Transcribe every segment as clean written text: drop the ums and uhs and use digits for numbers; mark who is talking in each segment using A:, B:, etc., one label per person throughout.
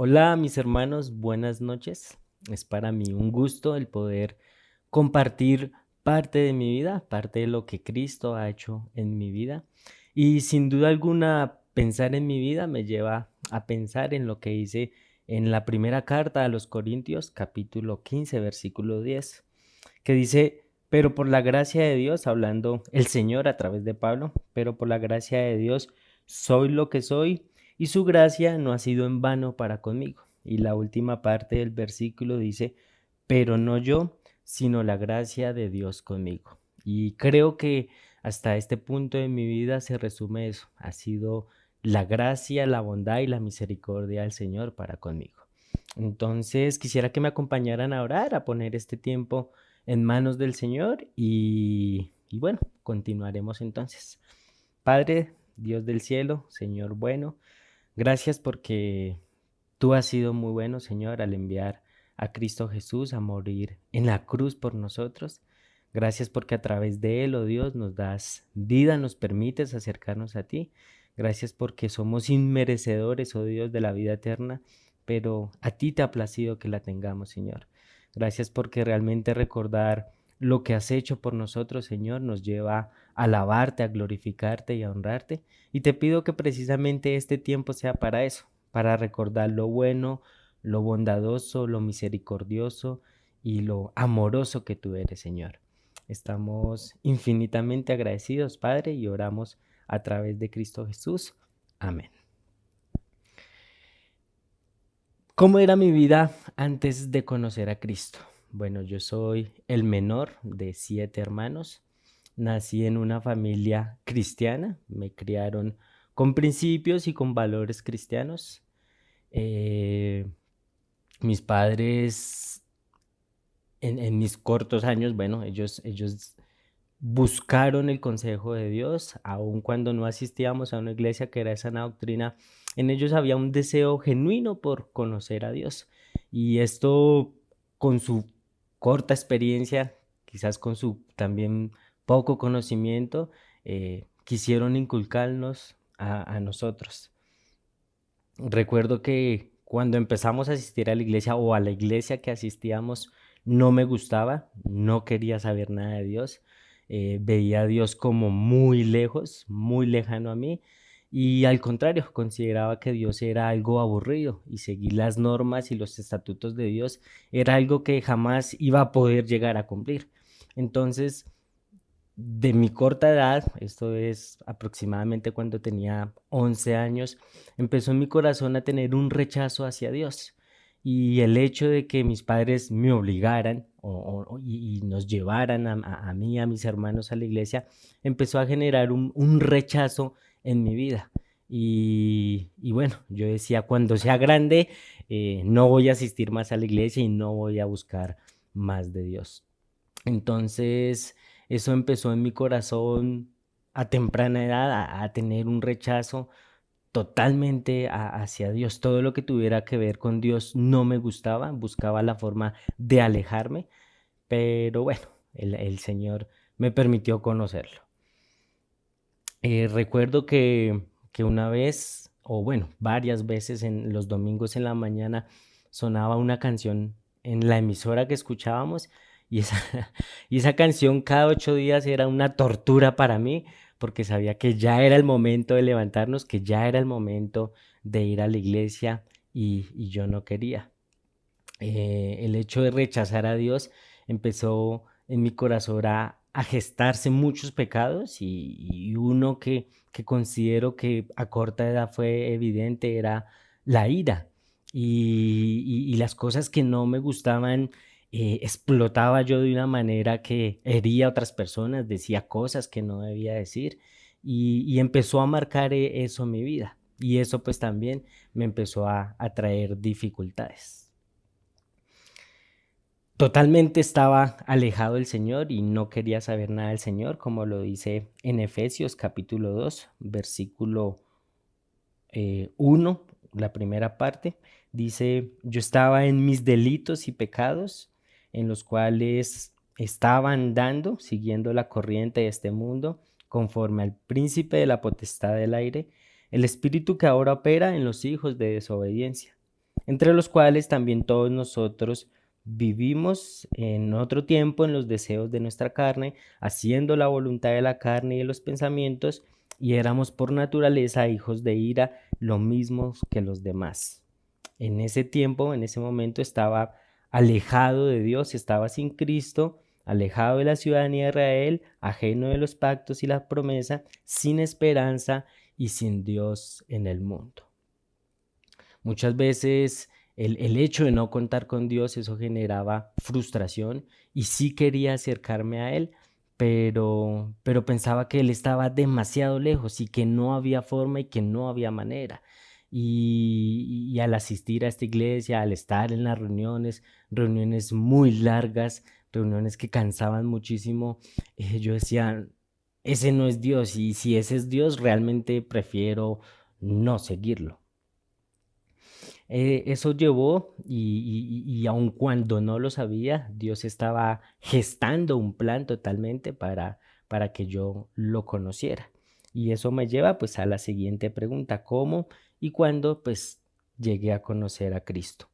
A: Hola mis hermanos, buenas noches. Es para mí un gusto el poder compartir parte de mi vida, parte de lo que Cristo ha hecho en mi vida. Y sin duda alguna, pensar en mi vida me lleva a pensar en lo que hice en la primera carta a los Corintios, capítulo 15, versículo 10, que dice, pero por la gracia de Dios, hablando el Señor a través de Pablo, pero por la gracia de Dios soy lo que soy y su gracia no ha sido en vano para conmigo. Y la última parte del versículo dice, pero no yo, sino la gracia de Dios conmigo. Y creo que hasta este punto de mi vida se resume eso. Ha sido la gracia, la bondad y la misericordia del Señor para conmigo. Entonces quisiera que me acompañaran a orar, a poner este tiempo en manos del Señor y bueno, continuaremos entonces. Padre, Dios del cielo, Señor bueno, gracias porque tú has sido muy bueno, Señor, al enviar a Cristo Jesús a morir en la cruz por nosotros. Gracias porque a través de Él, oh Dios, nos das vida, nos permites acercarnos a ti. Gracias porque somos inmerecedores, oh Dios, de la vida eterna, pero a ti te ha placido que la tengamos, Señor. Gracias porque realmente recordar lo que has hecho por nosotros, Señor, nos lleva a alabarte, a glorificarte y a honrarte. Y te pido que precisamente este tiempo sea para eso, para recordar lo bueno, lo bondadoso, lo misericordioso y lo amoroso que tú eres, Señor. Estamos infinitamente agradecidos, Padre, y oramos a través de Cristo Jesús. Amén. ¿Cómo era mi vida antes de conocer a Cristo? Bueno, yo soy el menor de 7 hermanos. Nací en una familia cristiana. Me criaron con principios y con valores cristianos. Eh, Mis padres en mis cortos años, bueno, ellos buscaron el consejo de Dios, aun cuando no asistíamos a una iglesia que era de sana doctrina, en ellos había un deseo genuino por conocer a Dios. Y esto con su corta experiencia, quizás con su también poco conocimiento, quisieron inculcarnos a nosotros. Recuerdo que cuando empezamos a asistir a la iglesia o a la iglesia que asistíamos, no me gustaba, no quería saber nada de Dios, veía a Dios como muy lejos, muy lejano a mí, y al contrario, consideraba que Dios era algo aburrido y seguir las normas y los estatutos de Dios era algo que jamás iba a poder llegar a cumplir. Entonces, de mi corta edad, esto es aproximadamente cuando tenía 11 años, empezó en mi corazón a tener un rechazo hacia Dios. Y el hecho de que mis padres me obligaran y nos llevaran a mí, a mis hermanos a la iglesia, empezó a generar un rechazo en mi vida. Y bueno, yo decía, cuando sea grande, no voy a asistir más a la iglesia y no voy a buscar más de Dios. Entonces, eso empezó en mi corazón a temprana edad a tener un rechazo totalmente hacia Dios. Todo lo que tuviera que ver con Dios no me gustaba, buscaba la forma de alejarme, pero bueno, el Señor me permitió conocerlo. Recuerdo que una vez, o bueno, varias veces en los domingos en la mañana sonaba una canción en la emisora que escuchábamos y esa, y esa canción cada 8 días era una tortura para mí porque sabía que ya era el momento de levantarnos, que ya era el momento de ir a la iglesia y yo no quería. El hecho de rechazar a Dios empezó en mi corazón a gestarse muchos pecados y uno que considero que a corta edad fue evidente era la ira y las cosas que no me gustaban. Explotaba yo de una manera que hería a otras personas, decía cosas que no debía decir y empezó a marcar eso mi vida y eso pues también me empezó a traer dificultades. Totalmente estaba alejado del Señor y no quería saber nada del Señor, como lo dice en Efesios capítulo 2 versículo 1, la primera parte. Dice, yo estaba en mis delitos y pecados, en los cuales estaba andando, siguiendo la corriente de este mundo, conforme al príncipe de la potestad del aire, el espíritu que ahora opera en los hijos de desobediencia, entre los cuales también todos nosotros vivimos en otro tiempo en los deseos de nuestra carne, haciendo la voluntad de la carne y de los pensamientos, y éramos por naturaleza hijos de ira, lo mismos que los demás. En ese tiempo, en ese momento, estaba alejado de Dios, estaba sin Cristo, alejado de la ciudadanía de Israel, ajeno de los pactos y la promesa, sin esperanza y sin Dios en el mundo. Muchas veces el hecho de no contar con Dios, eso generaba frustración y sí quería acercarme a Él, pero pensaba que Él estaba demasiado lejos y que no había forma y que no había manera. Y al asistir a esta iglesia, al estar en las reuniones, reuniones muy largas, reuniones que cansaban muchísimo, yo decía, ese no es Dios y si ese es Dios, realmente prefiero no seguirlo. Eso llevó, y aun cuando no lo sabía, Dios estaba gestando un plan totalmente para que yo lo conociera. Y eso me lleva pues a la siguiente pregunta, ¿cómo y cuándo pues llegué a conocer a Cristo?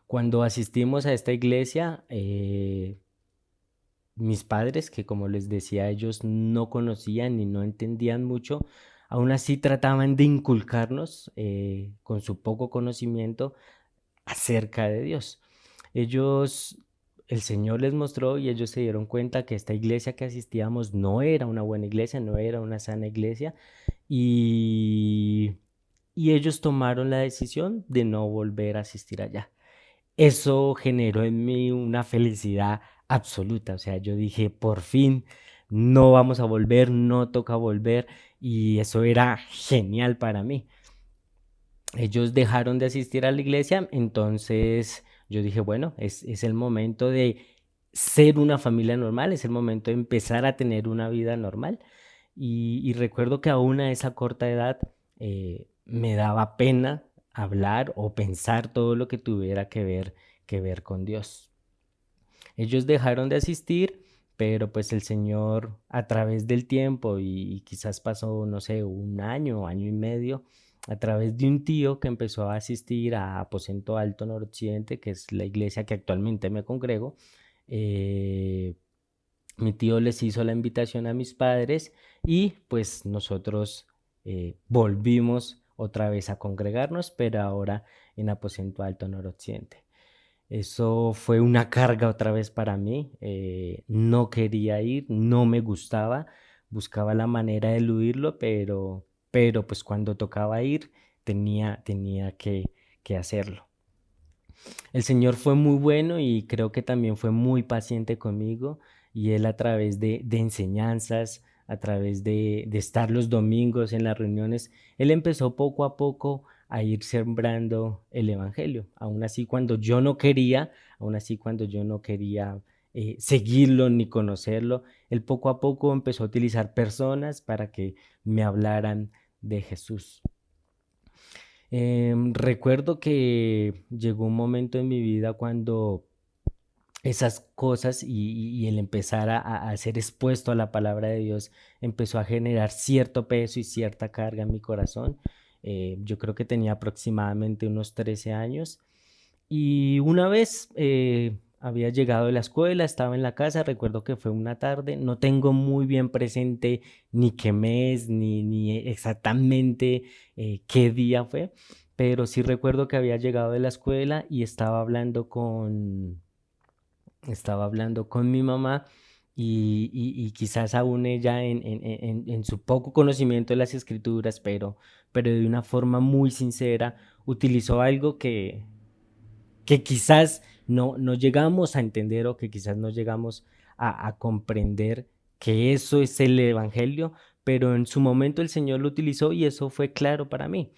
A: Cuando asistimos a esta iglesia, mis padres, que como les decía, ellos no conocían y no entendían mucho, aún así trataban de inculcarnos con su poco conocimiento acerca de Dios. Ellos, el Señor les mostró y ellos se dieron cuenta que esta iglesia que asistíamos no era una buena iglesia, no era una sana iglesia y, y ellos tomaron la decisión de no volver a asistir allá. Eso generó en mí una felicidad absoluta, o sea, yo dije, por fin, no vamos a volver, no toca volver, y eso era genial para mí. Ellos dejaron de asistir a la iglesia, entonces yo dije, bueno, es el momento de ser una familia normal, es el momento de empezar a tener una vida normal. Y recuerdo que aún a esa corta edad me daba pena hablar o pensar todo lo que tuviera que ver con Dios. Ellos dejaron de asistir, pero pues el Señor a través del tiempo y quizás pasó, no sé, un año, año y medio, a través de un tío que empezó a asistir a Aposento Alto Noroccidente, que es la iglesia que actualmente me congrego, eh, mi tío les hizo la invitación a mis padres y pues nosotros volvimos otra vez a congregarnos, pero ahora en Aposento Alto Noroccidente. Eso fue una carga otra vez para mí. No quería ir, no me gustaba, buscaba la manera de eludirlo, pero pues cuando tocaba ir tenía que hacerlo. El Señor fue muy bueno y creo que también fue muy paciente conmigo y Él a través de enseñanzas, a través de estar los domingos en las reuniones, Él empezó poco a poco a ir sembrando el Evangelio. Aún así cuando yo no quería, aún así cuando yo no quería seguirlo ni conocerlo, Él poco a poco empezó a utilizar personas para que me hablaran de Jesús. Recuerdo que llegó un momento en mi vida cuando esas cosas y el empezar a ser expuesto a la palabra de Dios empezó a generar cierto peso y cierta carga en mi corazón. Yo creo que tenía aproximadamente unos 13 años y una vez había llegado de la escuela, estaba en la casa, recuerdo que fue una tarde, no tengo muy bien presente ni qué mes, ni exactamente qué día fue, pero sí recuerdo que había llegado de la escuela y estaba hablando con mi mamá y quizás aún ella en su poco conocimiento de las escrituras, pero de una forma muy sincera, utilizó algo que quizás no llegamos a entender o que quizás no llegamos a comprender que eso es el Evangelio, pero en su momento el Señor lo utilizó y eso fue claro para mí.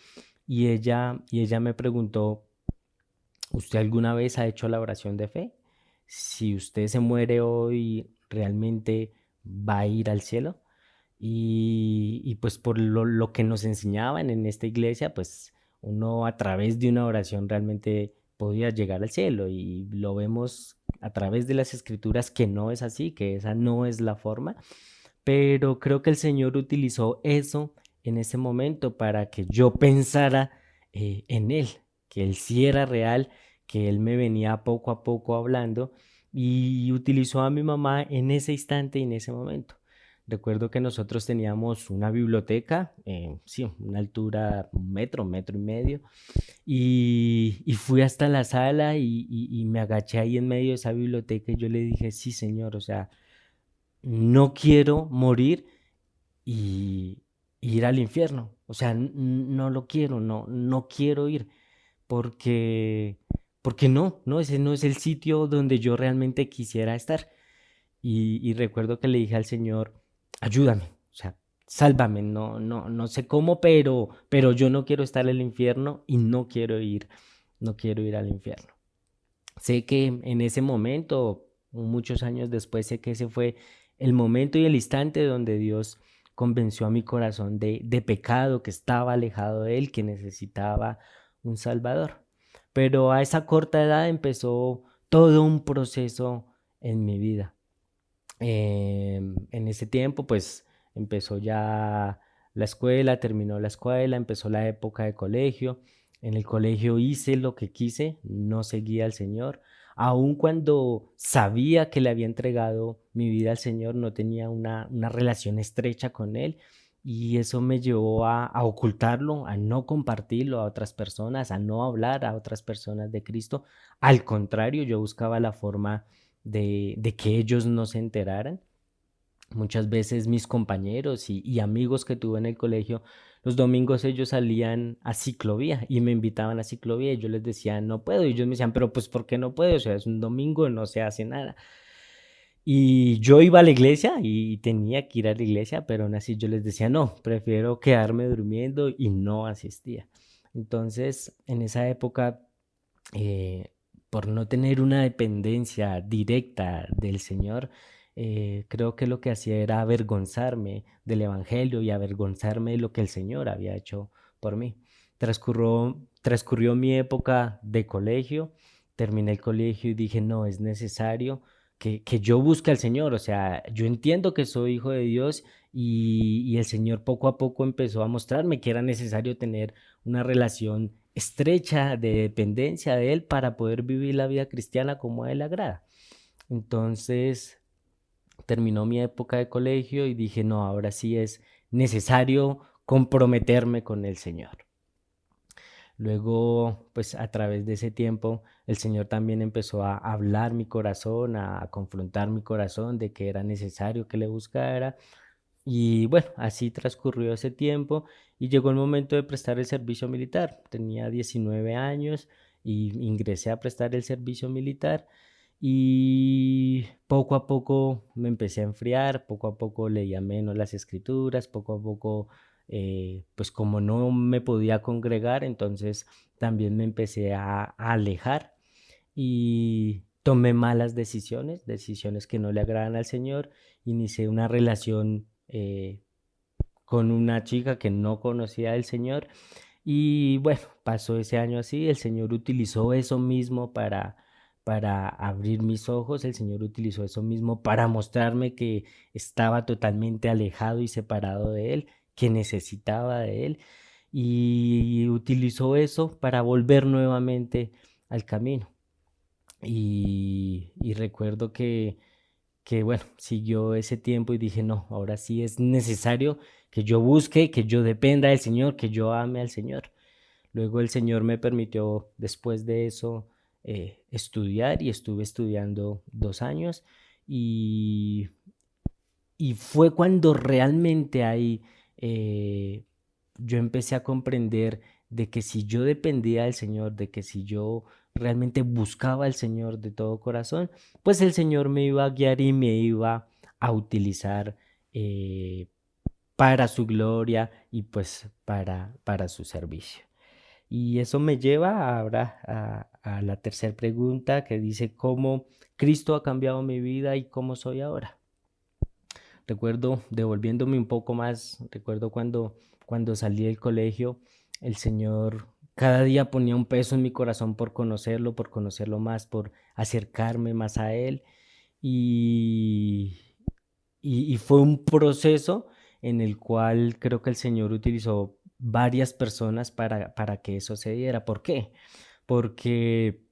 A: Y ella me preguntó, ¿usted alguna vez ha hecho la oración de fe? Si usted se muere hoy, ¿realmente va a ir al cielo? Y pues por lo que nos enseñaban en esta iglesia, pues uno a través de una oración realmente podía llegar al cielo y lo vemos a través de las escrituras que no es así, que esa no es la forma, pero creo que el Señor utilizó eso en ese momento para que yo pensara en Él, que Él sí era real, que Él me venía poco a poco hablando y utilizó a mi mamá en ese instante y en ese momento. Recuerdo que nosotros teníamos una biblioteca, sí, una altura, un metro y medio, y fui hasta la sala y me agaché ahí en medio de esa biblioteca y yo le dije, sí, Señor, o sea, no quiero morir y ir al infierno. O sea, no lo quiero, no quiero ir porque, porque no, ese no es el sitio donde yo realmente quisiera estar. Y recuerdo que le dije al Señor, ayúdame, o sea, sálvame, no sé cómo, pero yo no quiero estar en el infierno y no quiero ir al infierno. Sé que en ese momento, muchos años después, sé que ese fue el momento y el instante donde Dios convenció a mi corazón de pecado, que estaba alejado de Él, que necesitaba un Salvador. Pero a esa corta edad empezó todo un proceso en mi vida. En ese tiempo, pues empezó ya la escuela, terminó la escuela, empezó la época de colegio. En el colegio hice lo que quise, no seguía al Señor. Aun cuando sabía que le había entregado mi vida al Señor, no tenía una relación estrecha con Él. Y eso me llevó a ocultarlo, a no compartirlo a otras personas, a no hablar a otras personas de Cristo. Al contrario, yo buscaba la forma de que ellos no se enteraran. Muchas veces mis compañeros y amigos que tuve en el colegio, los domingos ellos salían a ciclovía y me invitaban a ciclovía y yo les decía, no puedo. Y ellos me decían, pero pues ¿por qué no puedo? O sea, es un domingo, no se hace nada. Y yo iba a la iglesia y tenía que ir a la iglesia, pero aún así yo les decía, no, prefiero quedarme durmiendo y no asistía. Entonces, en esa época eh, por no tener una dependencia directa del Señor, creo que lo que hacía era avergonzarme del Evangelio y avergonzarme de lo que el Señor había hecho por mí. Transcurrió mi época de colegio, terminé el colegio y dije, no, es necesario que yo busque al Señor. O sea, yo entiendo que soy hijo de Dios y el Señor poco a poco empezó a mostrarme que era necesario tener una relación estrecha de dependencia de Él para poder vivir la vida cristiana como a Él le agrada. Entonces terminó mi época de colegio y dije, no, ahora sí es necesario comprometerme con el Señor. Luego, pues a través de ese tiempo, el Señor también empezó a hablar mi corazón, a confrontar mi corazón de que era necesario que le buscara. Y bueno, así transcurrió ese tiempo y llegó el momento de prestar el servicio militar. Tenía 19 años y ingresé a prestar el servicio militar y poco a poco me empecé a enfriar, poco a poco leía menos las escrituras, poco a poco, pues como no me podía congregar, entonces también me empecé a alejar y tomé malas decisiones, decisiones que no le agradan al Señor. Inicié una relación con una chica que no conocía al Señor y bueno, pasó ese año así, el Señor utilizó eso mismo para abrir mis ojos, el Señor utilizó eso mismo para mostrarme que estaba totalmente alejado y separado de Él, que necesitaba de Él y utilizó eso para volver nuevamente al camino. Y recuerdo que, bueno, siguió ese tiempo y dije, no, ahora sí es necesario que yo busque, que yo dependa del Señor, que yo ame al Señor. Luego el Señor me permitió, después de eso, estudiar y estuve estudiando 2 años y, y fue cuando realmente ahí eh, yo empecé a comprender de que si yo dependía del Señor, de que si yo realmente buscaba al Señor de todo corazón, pues el Señor me iba a guiar y me iba a utilizar eh, para su gloria y pues para su servicio. Y eso me lleva ahora a la tercera pregunta que dice cómo Cristo ha cambiado mi vida y cómo soy ahora. Recuerdo, devolviéndome un poco más, recuerdo cuando salí del colegio, el Señor cada día ponía un peso en mi corazón por conocerlo más, por acercarme más a Él. Y, y fue un proceso en el cual creo que el Señor utilizó varias personas para que eso se diera. ¿Por qué? Porque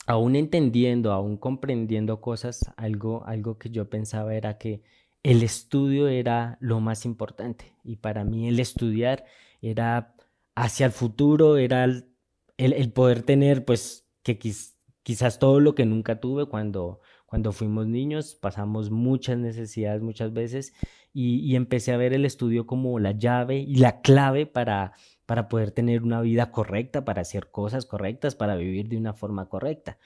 A: aún entendiendo, aún comprendiendo cosas, algo que yo pensaba era que el estudio era lo más importante y para mí el estudiar era hacia el futuro, era el poder tener pues que quizás todo lo que nunca tuve cuando fuimos niños, pasamos muchas necesidades muchas veces y empecé a ver el estudio como la llave y la clave para poder tener una vida correcta, para hacer cosas correctas, para vivir de una forma correcta.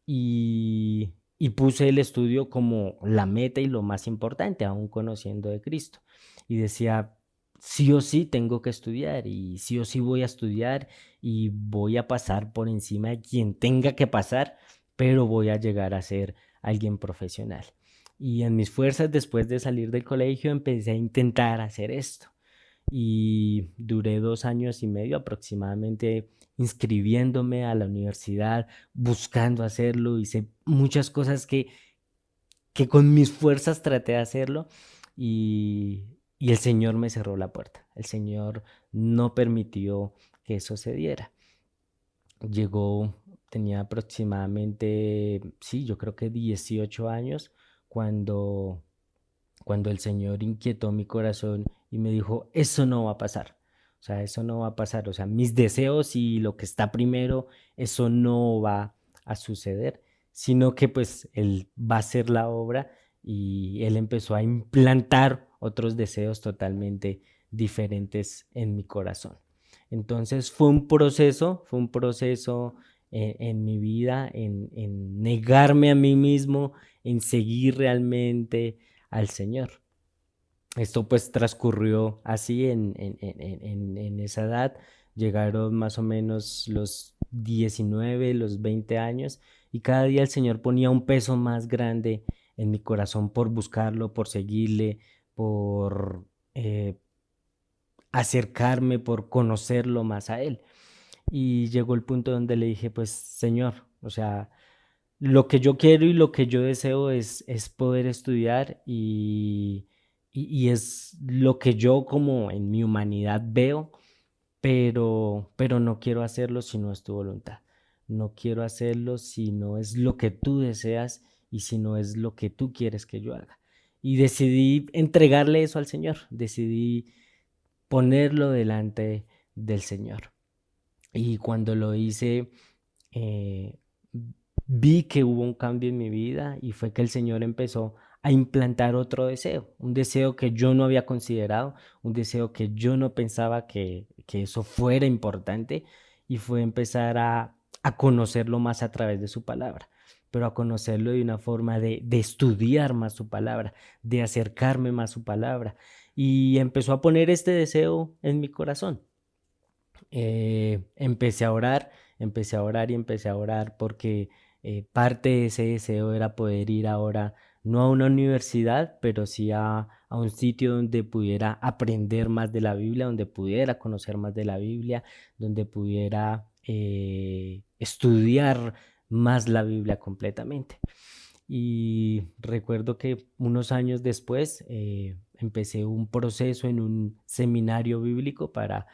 A: Y puse el estudio como la meta y lo más importante, aún conociendo de Cristo. Y decía, sí o sí tengo que estudiar y sí o sí voy a estudiar y voy a pasar por encima de quien tenga que pasar, pero voy a llegar a ser alguien profesional. Y en mis fuerzas, después de salir del colegio, empecé a intentar hacer esto y duré 2 años y medio aproximadamente inscribiéndome a la universidad, buscando hacerlo, hice muchas cosas que con mis fuerzas traté de hacerlo y el Señor me cerró la puerta. El Señor no permitió que eso se diera. Llegó, tenía aproximadamente, sí, yo creo que 18 años cuando el Señor inquietó mi corazón y me dijo, eso no va a pasar. O sea, eso no va a pasar. O sea, mis deseos y lo que está primero, eso no va a suceder, sino que pues Él va a hacer la obra y Él empezó a implantar otros deseos totalmente diferentes en mi corazón. Entonces fue un proceso en mi vida, en negarme a mí mismo, en seguir realmente al Señor. Esto pues transcurrió así en esa edad. Llegaron más o menos los 19 los 20 años y cada día el Señor ponía un peso más grande en mi corazón por buscarlo, por seguirle, por acercarme, por conocerlo más a Él. Y llegó el punto donde le dije, pues Señor, o sea, lo que yo quiero y lo que yo deseo es poder estudiar y es lo que yo como en mi humanidad veo, pero no quiero hacerlo si no es tu voluntad. No quiero hacerlo si no es lo que tú deseas y si no es lo que tú quieres que yo haga. Y decidí entregarle eso al Señor, decidí ponerlo delante del Señor. Y cuando lo hice, eh, vi que hubo un cambio en mi vida y fue que el Señor empezó a implantar otro deseo, un deseo que yo no había considerado, un deseo que yo no pensaba que eso fuera importante y fue empezar a conocerlo más a través de su palabra, pero a conocerlo de una forma de estudiar más su palabra, de acercarme más a su palabra y empezó a poner este deseo en mi corazón. Empecé a orar y empecé a orar porque parte de ese deseo era poder ir ahora, no a una universidad, pero sí a un sitio donde pudiera aprender más de la Biblia, donde pudiera conocer más de la Biblia, donde pudiera estudiar más la Biblia completamente. Y recuerdo que unos años después empecé un proceso en un seminario bíblico para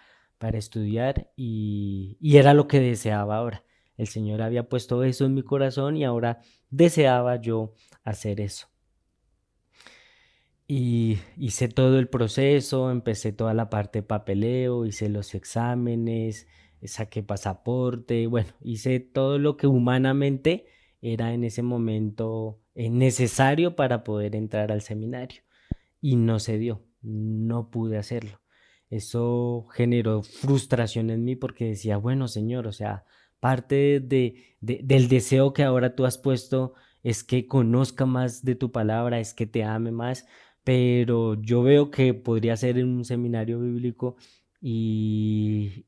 A: estudiar y era lo que deseaba ahora. El Señor había puesto eso en mi corazón y ahora deseaba yo hacer eso. Y hice todo el proceso, empecé toda la parte de papeleo, hice los exámenes, saqué pasaporte, bueno, hice todo lo que humanamente era en ese momento necesario para poder entrar al seminario y no se dio, no pude hacerlo. Eso generó frustración en mí porque decía, bueno, Señor, o sea, parte del deseo que ahora tú has puesto es que conozca más de tu palabra, es que te ame más, pero yo veo que podría ser en un seminario bíblico y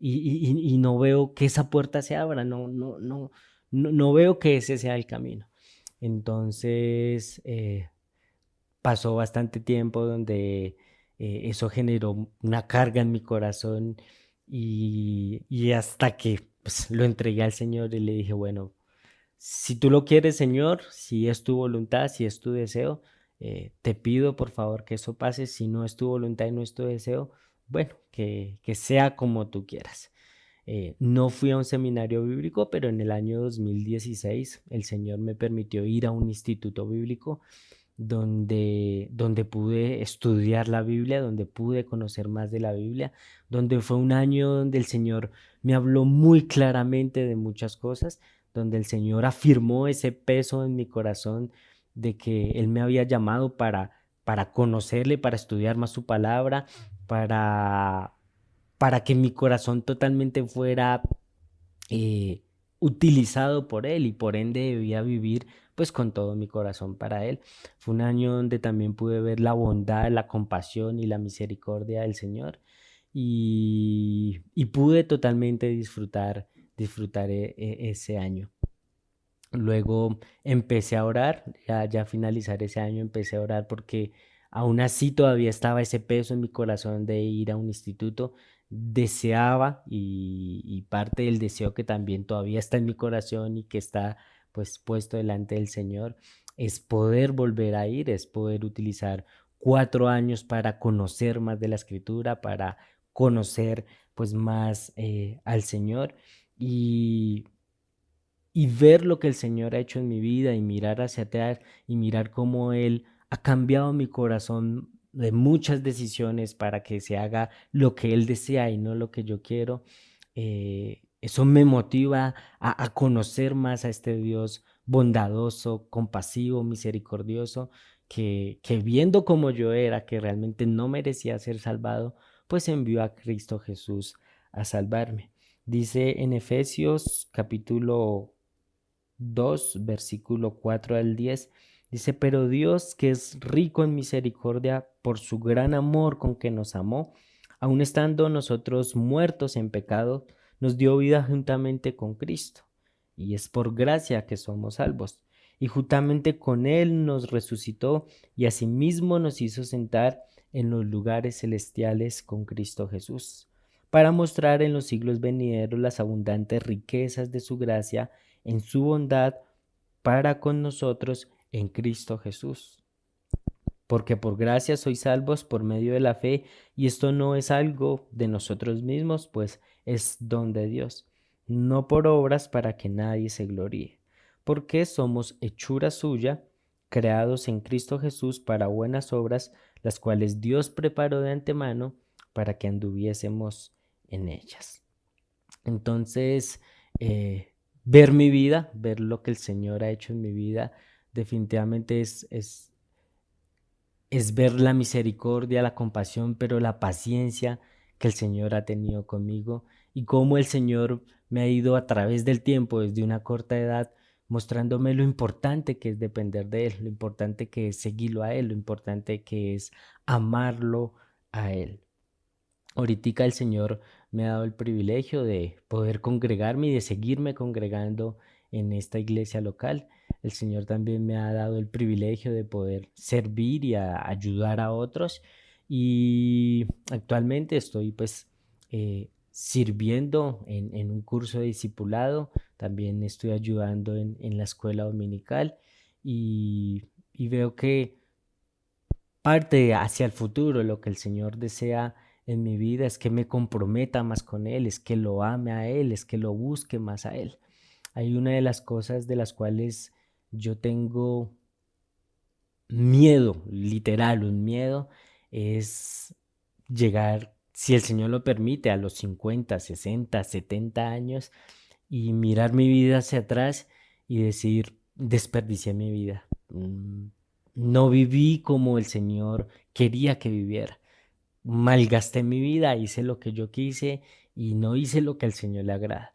A: no veo que esa puerta se abra, no veo que ese sea el camino. Entonces, pasó bastante tiempo donde eso generó una carga en mi corazón y hasta que pues, lo entregué al Señor y le dije, bueno, si tú lo quieres, Señor, si es tu voluntad, si es tu deseo, te pido por favor que eso pase. Si no es tu voluntad y no es tu deseo, bueno, que sea como tú quieras. No fui a un seminario bíblico, pero en el año 2016 el Señor me permitió ir a un instituto bíblico donde pude estudiar la Biblia, donde pude conocer más de la Biblia, donde fue un año donde el Señor me habló muy claramente de muchas cosas, donde el Señor afirmó ese peso en mi corazón de que Él me había llamado para conocerle, para estudiar más su palabra, para, para que mi corazón totalmente fuera eh, utilizado por Él y por ende debía vivir pues con todo mi corazón para Él. Fue un año donde también pude ver la bondad, la compasión y la misericordia del Señor y pude totalmente disfrutar ese año. Luego empecé a orar, ya finalizar ese año empecé a orar porque aún así todavía estaba ese peso en mi corazón de ir a un instituto. Deseaba y parte del deseo que también todavía está en mi corazón y que está pues puesto delante del Señor es poder volver a ir, es poder utilizar 4 años para conocer más de la Escritura, para conocer pues más al Señor y y ver lo que el Señor ha hecho en mi vida y mirar hacia atrás y mirar cómo Él ha cambiado mi corazón de muchas decisiones para que se haga lo que Él desea y no lo que yo quiero. Eso me motiva a conocer más a este Dios bondadoso, compasivo, misericordioso, que viendo como yo era, que realmente no merecía ser salvado, pues envió a Cristo Jesús a salvarme. Dice en Efesios capítulo 2 versículo 4 al 10 dice, pero Dios, que es rico en misericordia por su gran amor con que nos amó, aun estando nosotros muertos en pecado, nos dio vida juntamente con Cristo. Y es por gracia que somos salvos. Y juntamente con Él nos resucitó y asimismo nos hizo sentar en los lugares celestiales con Cristo Jesús, para mostrar en los siglos venideros las abundantes riquezas de su gracia en su bondad para con nosotros en Cristo Jesús. Porque por gracia sois salvos por medio de la fe, y esto no es algo de nosotros mismos, pues es don de Dios, no por obras para que nadie se gloríe, porque somos hechura suya, creados en Cristo Jesús para buenas obras, las cuales Dios preparó de antemano para que anduviésemos en ellas. Entonces, ver mi vida, ver lo que el Señor ha hecho en mi vida, definitivamente es ver la misericordia, la compasión, pero la paciencia que el Señor ha tenido conmigo y cómo el Señor me ha ido a través del tiempo, desde una corta edad, mostrándome lo importante que es depender de Él, lo importante que es seguirlo a Él, lo importante que es amarlo a Él. Ahorita el Señor me ha dado el privilegio de poder congregarme y de seguirme congregando en esta iglesia local. El Señor también me ha dado el privilegio de poder servir y ayudar a otros. Y actualmente estoy pues sirviendo en un curso de discipulado. También estoy ayudando en la escuela dominical y veo que parte hacia el futuro, lo que el Señor desea en mi vida es que me comprometa más con Él, es que lo ame a Él, es que lo busque más a Él. Hay una de las cosas de las cuales yo tengo miedo, literal, un miedo, es llegar, si el Señor lo permite, a los 50, 60, 70 años y mirar mi vida hacia atrás y decir, desperdicié mi vida. No viví como el Señor quería que viviera. Malgasté mi vida, hice lo que yo quise y no hice lo que al Señor le agrada.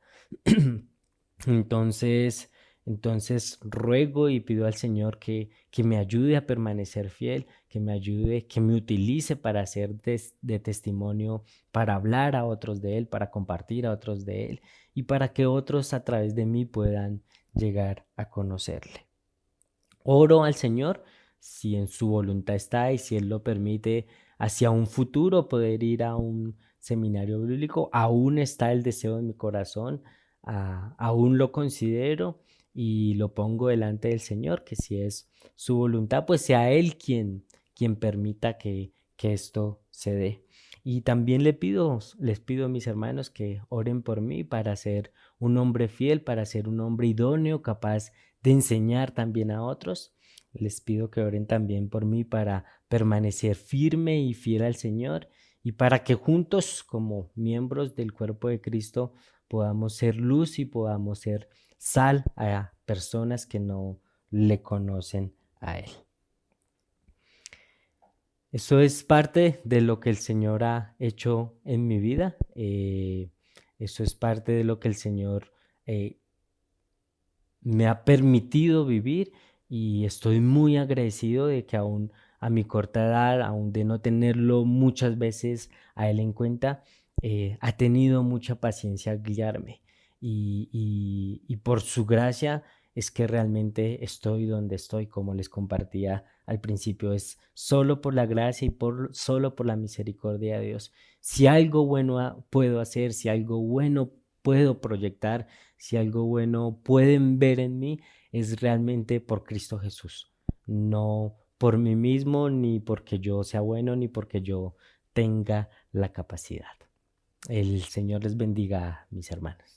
A: Entonces, entonces ruego y pido al Señor que me ayude a permanecer fiel, que me ayude, que me utilice para hacer de testimonio, para hablar a otros de Él, para compartir a otros de Él y para que otros a través de mí puedan llegar a conocerle. Oro al Señor, si en su voluntad está y si Él lo permite, hacia un futuro poder ir a un seminario bíblico. Aún está el deseo en mi corazón, aún lo considero y lo pongo delante del Señor, que si es su voluntad, pues sea Él quien permita que esto se dé. Y también les pido a mis hermanos que oren por mí para ser un hombre fiel, para ser un hombre idóneo, capaz de enseñar también a otros. Les pido que oren también por mí para permanecer firme y fiel al Señor y para que juntos, como miembros del cuerpo de Cristo, podamos ser luz y podamos ser sal a personas que no le conocen a Él. Eso es parte de lo que el Señor ha hecho en mi vida. Eso es parte de lo que el Señor eh, me ha permitido vivir y estoy muy agradecido de que aún a mi corta edad, aún de no tenerlo muchas veces a Él en cuenta, ha tenido mucha paciencia al guiarme y por su gracia es que realmente estoy donde estoy, como les compartía al principio, es solo por la gracia y solo por la misericordia de Dios. Si algo bueno puedo hacer, si algo bueno puedo proyectar, si algo bueno pueden ver en mí, es realmente por Cristo Jesús. No por mí mismo, ni porque yo sea bueno, ni porque yo tenga la capacidad. El Señor les bendiga, mis hermanos.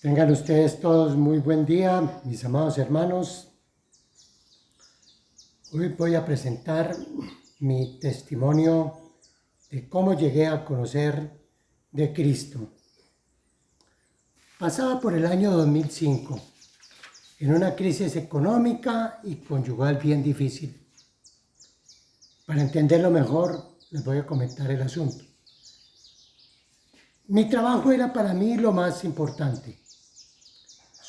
B: Tengan ustedes todos muy buen día, mis amados hermanos. Hoy voy a presentar mi testimonio de cómo llegué a conocer de Cristo. Pasaba por el año 2005, en una crisis económica y conyugal bien difícil. Para entenderlo mejor, les voy a comentar el asunto. Mi trabajo era para mí lo más importante.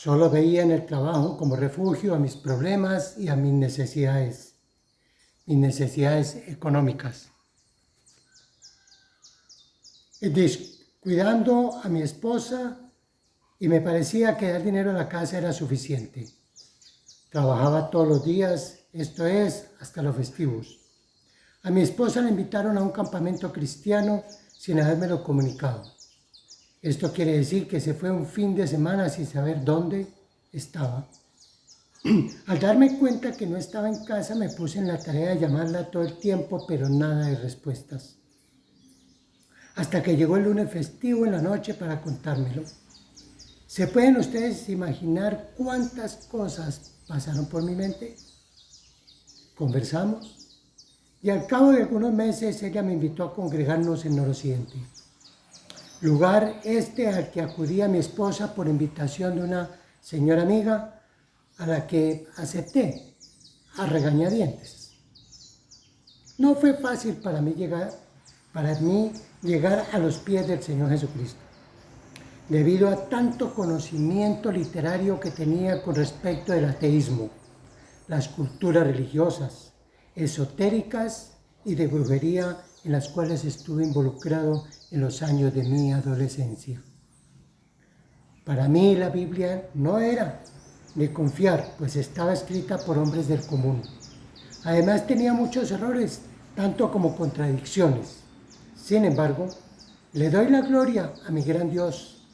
B: Solo veía en el trabajo como refugio a mis problemas y a mis necesidades económicas. Descuidando a mi esposa y me parecía que dar dinero a la casa era suficiente. Trabajaba todos los días, esto es, hasta los festivos. A mi esposa la invitaron a un campamento cristiano sin habérmelo comunicado. Esto quiere decir que se fue un fin de semana sin saber dónde estaba. Al darme cuenta que no estaba en casa, me puse en la tarea de llamarla todo el tiempo, pero nada de respuestas. Hasta que llegó el lunes festivo en la noche para contármelo. ¿Se pueden ustedes imaginar cuántas cosas pasaron por mi mente? Conversamos y al cabo de algunos meses ella me invitó a congregarnos en Noroccidente. Lugar al que acudía mi esposa por invitación de una señora amiga a la que acepté a regañadientes. No fue fácil para mí llegar a los pies del Señor Jesucristo, debido a tanto conocimiento literario que tenía con respecto del ateísmo, las culturas religiosas, esotéricas y de brujería en las cuales estuve involucrado en los años de mi adolescencia. Para mí la Biblia no era de confiar, pues estaba escrita por hombres del común. Además tenía muchos errores, tanto como contradicciones. Sin embargo, le doy la gloria a mi gran Dios,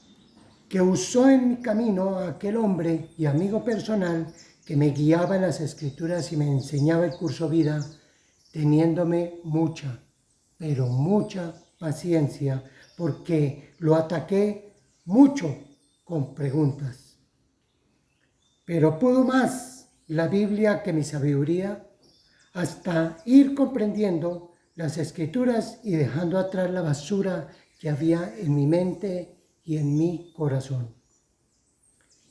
B: que usó en mi camino a aquel hombre y amigo personal que me guiaba en las Escrituras y me enseñaba el curso vida, teniéndome mucha, pero mucha paciencia, porque lo ataqué mucho con preguntas. Pero pudo más la Biblia que mi sabiduría, hasta ir comprendiendo las Escrituras y dejando atrás la basura que había en mi mente y en mi corazón.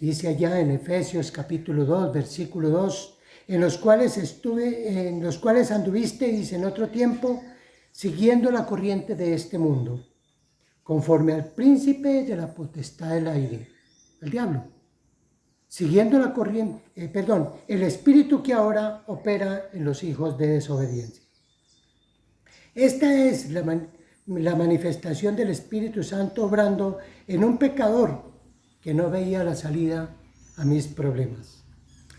B: Dice allá en Efesios capítulo 2, versículo 2, en los cuales anduvisteis en otro tiempo, siguiendo la corriente de este mundo, conforme al príncipe de la potestad del aire, el diablo, siguiendo el espíritu que ahora opera en los hijos de desobediencia. Esta es la manifestación del Espíritu Santo obrando en un pecador que no veía la salida a mis problemas.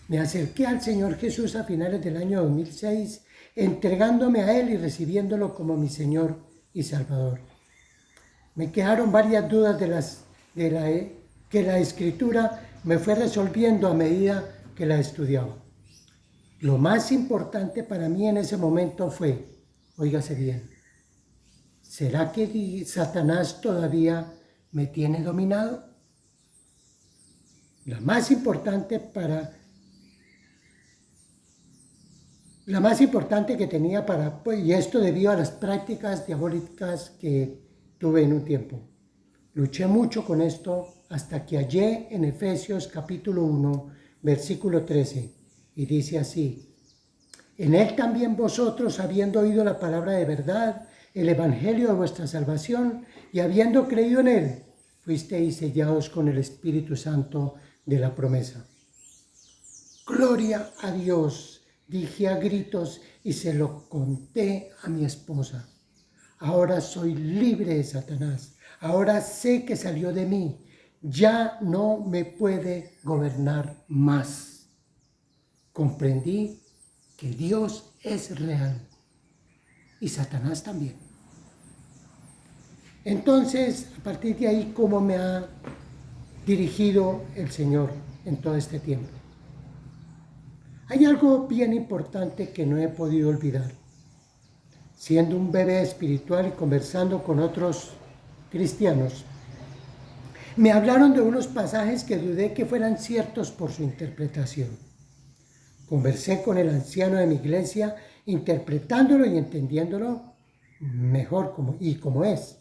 B: Me acerqué al Señor Jesús a finales del año 2006, entregándome a Él y recibiéndolo como mi Señor y Salvador. Me quedaron varias dudas que la escritura me fue resolviendo a medida que la estudiaba. Lo más importante para mí en ese momento fue, óigase bien, ¿será que Satanás todavía me tiene dominado? La más importante que tenía y esto debido a las prácticas diabólicas que tuve en un tiempo. Luché mucho con esto hasta que hallé en Efesios capítulo 1, versículo 13, y dice así: en él también vosotros, habiendo oído la palabra de verdad, el evangelio de vuestra salvación, y habiendo creído en él, fuisteis sellados con el Espíritu Santo de la promesa. Gloria a Dios, dije a gritos y se lo conté a mi esposa. Ahora soy libre de Satanás, ahora sé que salió de mí, ya no me puede gobernar más. Comprendí que Dios es real y Satanás también. Entonces, a partir de ahí, ¿cómo me ha dirigido el Señor en todo este tiempo? Hay algo bien importante que no he podido olvidar. Siendo un bebé espiritual y conversando con otros cristianos, me hablaron de unos pasajes que dudé que fueran ciertos por su interpretación. Conversé con el anciano de mi iglesia, interpretándolo y entendiéndolo mejor como es.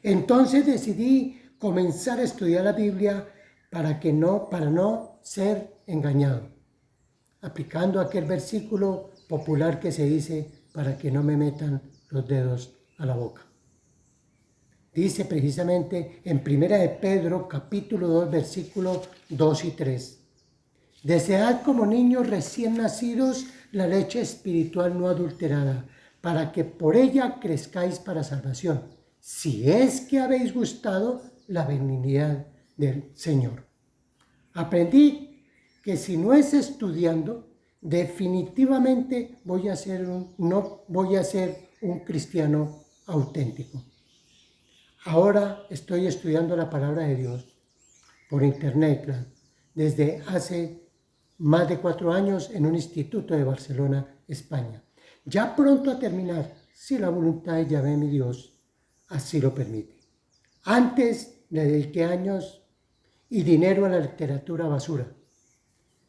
B: Entonces decidí comenzar a estudiar la Biblia para no ser engañado, aplicando aquel versículo popular que se dice: para que no me metan los dedos a la boca. Dice precisamente en 1 de Pedro capítulo 2 versículos 2 y 3: desead como niños recién nacidos la leche espiritual no adulterada, para que por ella crezcáis para salvación, si es que habéis gustado la benignidad del Señor. Aprendí que si no es estudiando, definitivamente no voy a ser un cristiano auténtico. Ahora estoy estudiando la palabra de Dios por internet, desde hace más de 4 años en un instituto de Barcelona, España. Ya pronto a terminar, si la voluntad de Yahvé mi Dios así lo permite. Antes le dediqué años y dinero a la literatura basura.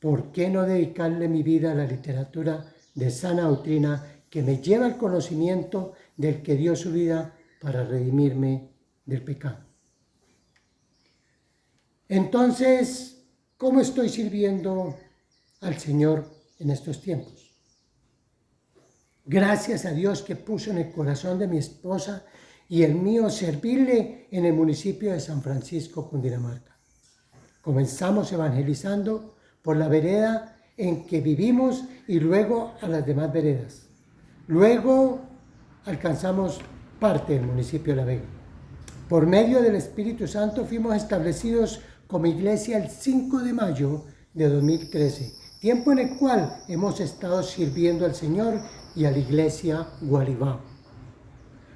B: ¿Por qué no dedicarle mi vida a la literatura de sana doctrina que me lleva al conocimiento del que dio su vida para redimirme del pecado? Entonces, ¿cómo estoy sirviendo al Señor en estos tiempos? Gracias a Dios que puso en el corazón de mi esposa y el mío servirle en el municipio de San Francisco, Cundinamarca. Comenzamos evangelizando por la vereda en que vivimos y luego a las demás veredas. Luego alcanzamos parte del municipio de La Vega. Por medio del Espíritu Santo fuimos establecidos como iglesia el 5 de mayo de 2013, tiempo en el cual hemos estado sirviendo al Señor y a la iglesia Gualibá,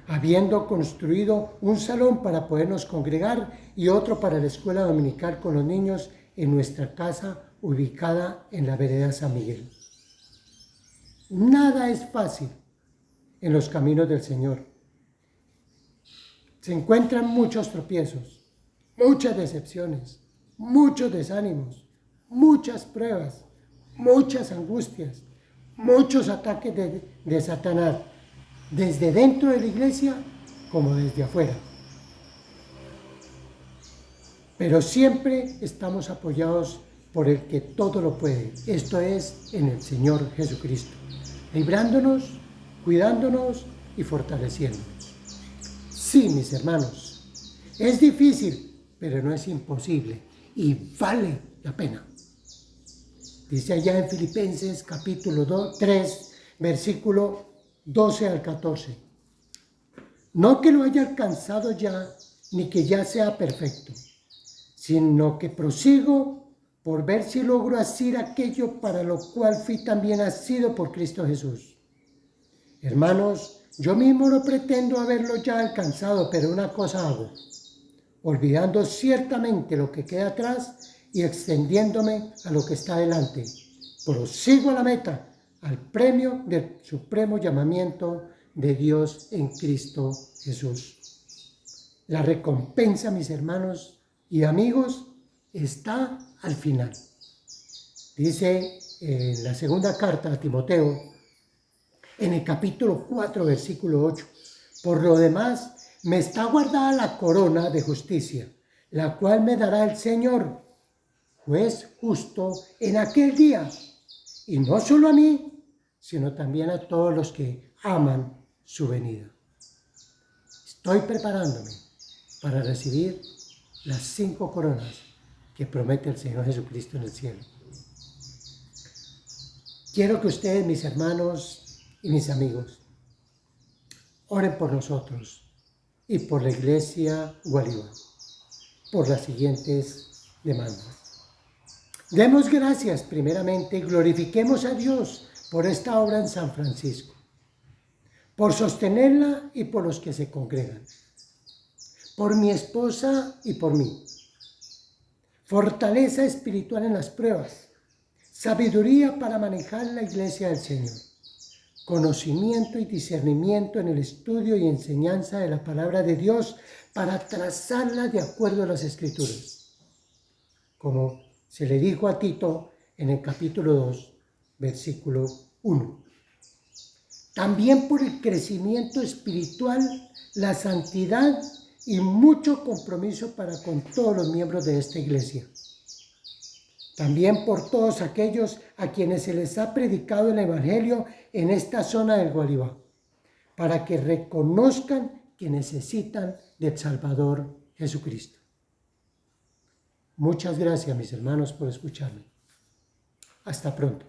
B: habiendo construido un salón para podernos congregar y otro para la escuela dominical con los niños en nuestra casa ubicada en la vereda San Miguel. Nada es fácil en los caminos del Señor. Se encuentran muchos tropiezos, muchas decepciones, muchos desánimos, muchas pruebas, muchas angustias, muchos ataques de Satanás, desde dentro de la iglesia como desde afuera. Pero siempre estamos apoyados por el que todo lo puede, esto es, en el Señor Jesucristo, librándonos, cuidándonos y fortaleciéndonos. Sí, mis hermanos, es difícil, pero no es imposible y vale la pena. Dice allá en Filipenses capítulo 3, versículo 12 al 14. No que lo haya alcanzado ya, ni que ya sea perfecto, sino que prosigo por ver si logro hacer aquello para lo cual fui también asido por Cristo Jesús. Hermanos, yo mismo no pretendo haberlo ya alcanzado, pero una cosa hago, olvidando ciertamente lo que queda atrás y extendiéndome a lo que está delante. Prosigo a la meta, al premio del supremo llamamiento de Dios en Cristo Jesús. La recompensa, mis hermanos y amigos, está al final. Dice en la segunda carta a Timoteo, en el capítulo 4, versículo 8, por lo demás, me está guardada la corona de justicia, la cual me dará el Señor, juez justo, en aquel día, y no solo a mí, sino también a todos los que aman su venida. Estoy preparándome para recibir las 5 coronas que promete el Señor Jesucristo en el cielo. Quiero que ustedes, mis hermanos y mis amigos, oren por nosotros y por la Iglesia Gualibá, por las siguientes demandas. Demos gracias primeramente y glorifiquemos a Dios por esta obra en San Francisco, por sostenerla y por los que se congregan, por mi esposa y por mí. Fortaleza espiritual en las pruebas, sabiduría para manejar la Iglesia del Señor, conocimiento y discernimiento en el estudio y enseñanza de la palabra de Dios para trazarla de acuerdo a las Escrituras. Como se le dijo a Tito en el capítulo 2, versículo 1. También por el crecimiento espiritual, la santidad y mucho compromiso para con todos los miembros de esta iglesia. También por todos aquellos a quienes se les ha predicado el Evangelio en esta zona del Gualibá, para que reconozcan que necesitan del Salvador Jesucristo. Muchas gracias, mis hermanos, por escucharme. Hasta pronto.